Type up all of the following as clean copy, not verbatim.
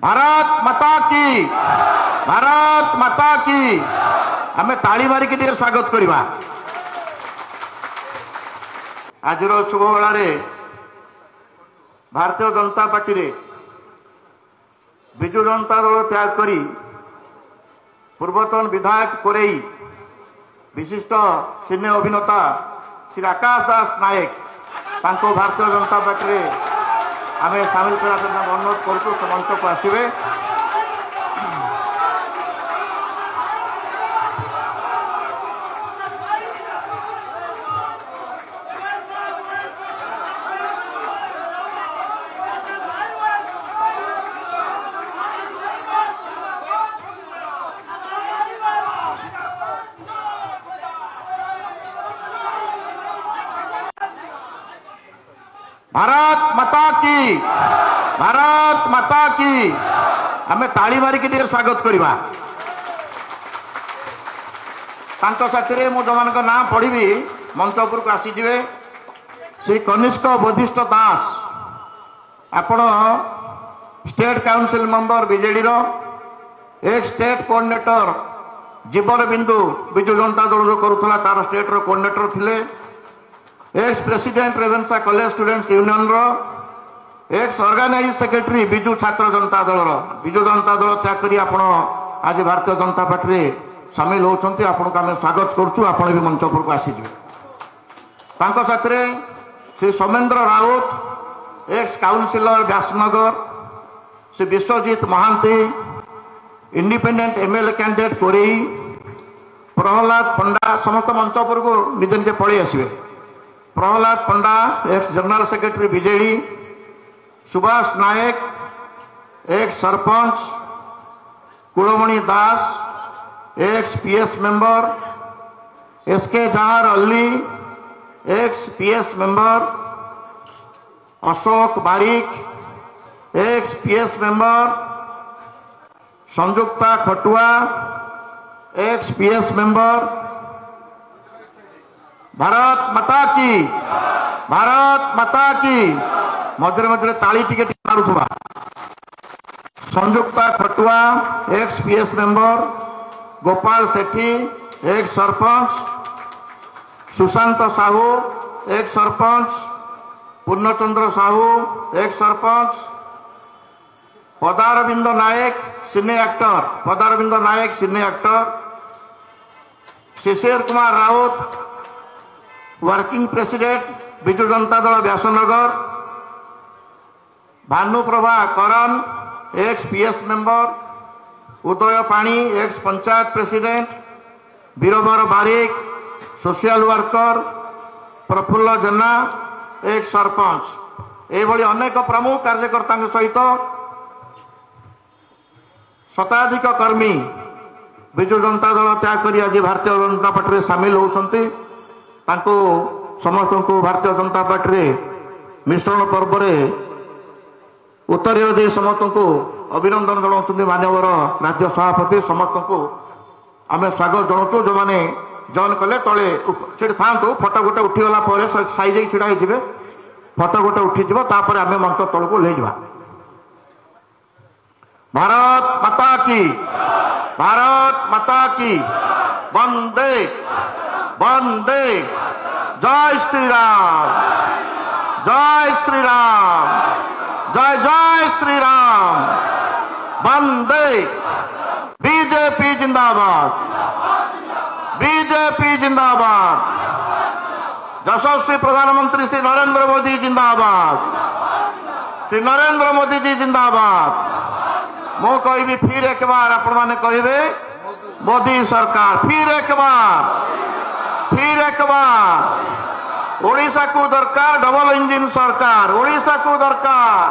भारत माता की भारत माता की आमे ताली मारिक स्वागत करवा। आज शुभ बेला भारतीय जनता पार्टी रे विजु जनता दल त्याग करी पूर्वतन विधायक कोरेई विशिष्ट सिने अभिनेता श्री आकाश दास नायक भारतीय जनता पार्टी रे आमे सामिल करने अनुरोध करूँ मंच को आसवे। भारत माता की भारत माता की आमे ताली मारिक स्वागत करवा। साथी मु जो नाम पढ़ी मंच उपरक आसीजे श्री कनिष्क बोधिष्ठ दास आपण स्टेट काउंसिल मेंबर बीजेडी एक स्टेट कोऑर्डिनेटर जीवन बिंदु विजु जनता दल जो करूला तार स्टेट रो कोऑर्डिनेटर थिले। Ex president Ravenshaw college students union ex organise secretary Biju Chhatra Janata दल विजु जनता दल त्याग करी आपण आज भारतीय जनता पार्टी रे सामिल होउछंती। आपनको आमे स्वागत करछु। आपण भी मंच पर आसीजे। तांको साथरे Shri Somendra Raut ex councillor Vyasanagar Shri Biswajit Mohanty independent MLA candidate कोरेई प्रहलाद पंडा समस्त मंच पर को निजे निजे पळी आसीबे। Prahlad Panda ex general secretary BJD Subhash Nayak ex sarpanch Kulamani Das ex PS member SK Jahar Ali ex PS member Ashok Barik ex PS member Sanjukta Khatua ex PS member Bharat Mata की भारत माता की मझे मझे ताली टिके मारुवा। संयुक्ता Khatua ex PS member Gopal सेठी एक्स सरपंच सुशांत साहू एक्स सरपंच पूर्णचंद्र साहू एक्स सरपंच पदारविंद नायक सिने एक्टर पदारविंद नायक सिने actor Shishir Kumar Raut working president Biju Janata दल व्यासनगर भानुप्रभा करन एक्स पीएस मेंबर उदय पाणी x panchayat president बीरबर बारिक social worker Praful जेना x sarpanch एभली अनेक प्रमुख कार्यकर्ता सहित शताधिक कर्मी विजु जनता दल त्याग करी आज भारतीय जनता पार्टी रे सामिल होउछंती। तांको समस्त को भारतीय जनता पार्टी रे मिश्रण पर्व रे उत्तर दे समस्त को अभिनंदन जनाउछंती। मान्यवर राज्य सभापति समस्त को आमे स्वागत जनाउछु। जो माने जॉइन कले तले सेठ थांतु फोटो गोटे उठीगला पर साइज छिड़ा होइजिबे फोटो गोटे उठीजिबो तापर आमे मंच तल को ले जिबा। भारत माता की भारत माता की वंदे वंदे जय श्री राम जय श्री राम जय जय श्री राम वंदे बीजेपी जिंदाबाद बीजेपी जिंदाबाद यशस्वी प्रधानमंत्री श्री नरेंद्र मोदी जिंदाबाद श्री नरेंद्र मोदी जी जिंदाबाद। मु कहि फिर एक बार आपण माने कहिबे मोदी सरकार फिर एक बार ओडिशा को दरकार डबल इंजिन सरकार ओडिशा को दरकार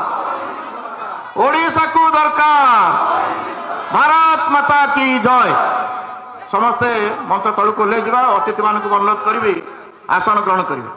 भारत माता की जय। समस्ते मंच तलू को ले जा अतिथि मान अनुरोध करी आसन ग्रहण करेंगे।